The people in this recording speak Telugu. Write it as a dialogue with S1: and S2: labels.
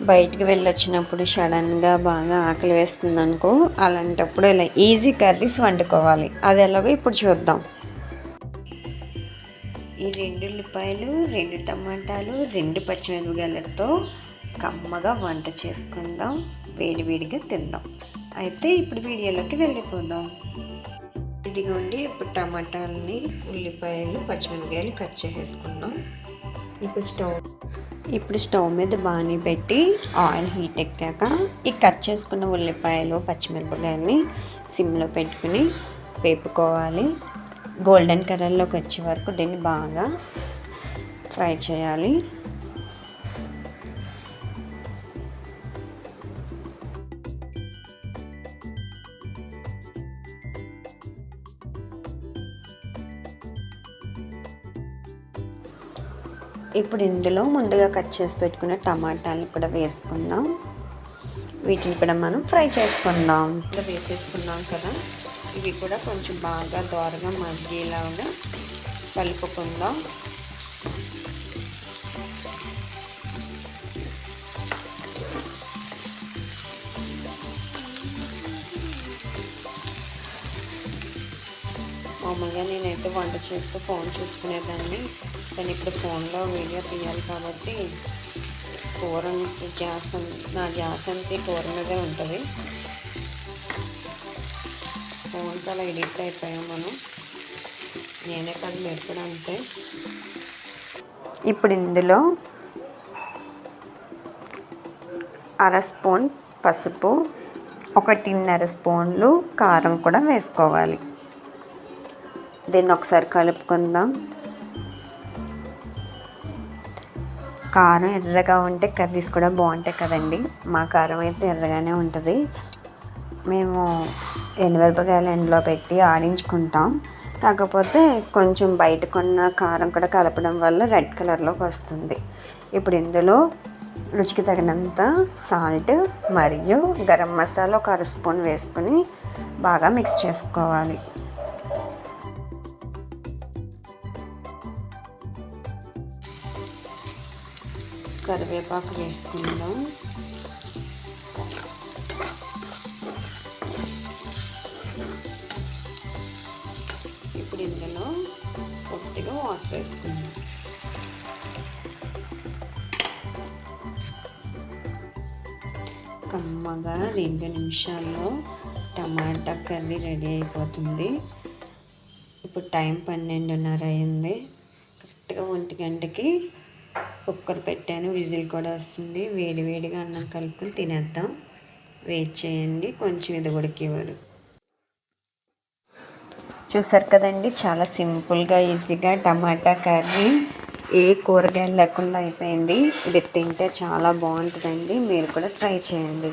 S1: బయటికి వెళ్ళొచ్చినప్పుడు సడన్గా బాగా ఆకలి వేస్తుంది అనుకో, అలాంటప్పుడు ఇలా ఈజీ కర్రీస్ వండుకోవాలి. అది ఎలాగో ఇప్పుడు చూద్దాం. ఈ 2 ఉల్లిపాయలు, 2 టమాటాలు, 2 పచ్చిమిరపకాయలతో కమ్మగా వంట చేసుకుందాం, వేడివేడిగా తిందాం. అయితే ఇప్పుడు వీడియోలోకి వెళ్ళిపోదాం. ఇదిగోండి, ఇప్పుడు టమాటాలని, ఉల్లిపాయలు, పచ్చిమిరపకాయలు కట్ చేసేసుకున్నాం. ఇప్పుడు స్టవ్ మీద బాణీ పెట్టి ఆయిల్ హీట్ ఎక్కాక ఈ కట్ చేసుకున్న ఉల్లిపాయలు, పచ్చిమిరపకాయలని సిమ్లో పెట్టుకుని వేపుకోవాలి. గోల్డెన్ కలర్లోకి వచ్చే వరకు దీన్ని బాగా ఫ్రై చేయాలి. ఇప్పుడు ఇందులో ముందుగా కట్ చేసి పెట్టుకున్న టమాటాలు కూడా వేసుకుందాం. వీటిని కూడా మనం ఫ్రై చేసుకుందాం. ఇలా వేసేసుకున్నాం కదా, ఇవి కూడా కొంచెం బాగా దోరగా మగ్గేలాగా కలుపుకుందాం. మామూలుగా నేనైతే వంట చేస్తూ ఫోన్ చూసుకునేదాన్ని, కానీ ఇప్పుడు ఫోన్లో వీడియో తీయాలి కాబట్టి నా ధ్యాస అంతా కూర మీదే ఉంటుంది. ఫోన్తో అలా ఎడిట్ అయిపోయాం మనం, నేనే కాదు మీరు కూడా అంతే. ఇప్పుడు ఇందులో 1/2 స్పూన్ పసుపు, 1.5 స్పూన్లు కారం కూడా వేసుకోవాలి. దీన్ని ఒకసారి కలుపుకుందాం. కారం ఎర్రగా ఉంటే కర్రీస్ కూడా బాగుంటాయి కదండి. మా కారం అయితే ఎర్రగానే ఉంటుంది. మేము ఎండుమిరపకాయలు ఎండలో పెట్టి ఆడించుకుంటాం. కాకపోతే కొంచెం బయటకున్న కారం కూడా కలపడం వల్ల రెడ్ కలర్లోకి వస్తుంది. ఇప్పుడు ఇందులో రుచికి తగినంత సాల్ట్ మరియు గరం మసాలా 1/2 స్పూన్ వేసుకొని బాగా మిక్స్ చేసుకోవాలి. కరివేపాకు వేసుకుందాం. ఇప్పుడు ఇందులో కొద్దిగా వాటర్ వేసుకుందాం. కమ్మగా 2 నిమిషాల్లో టమాటా కర్రీ రెడీ అయిపోతుంది. ఇప్పుడు టైం 12:30 అయింది. కరెక్ట్గా 1 గంటకి కుక్కర్ పెట్టాను, విజిల్ కూడా వస్తుంది. వేడివేడిగా అన్నం కలుపుకొని తినేద్దాం. వెయిట్ చేయండి, కొంచెం ఇది ఉడికేవారు. చూసారు కదండి, చాలా సింపుల్గా ఈజీగా టమాటా కర్రీ ఏ కూరగాయలు లేకుండా అయిపోయింది. ఇది తింటే చాలా బాగుంటుందండి. మీరు కూడా ట్రై చేయండి.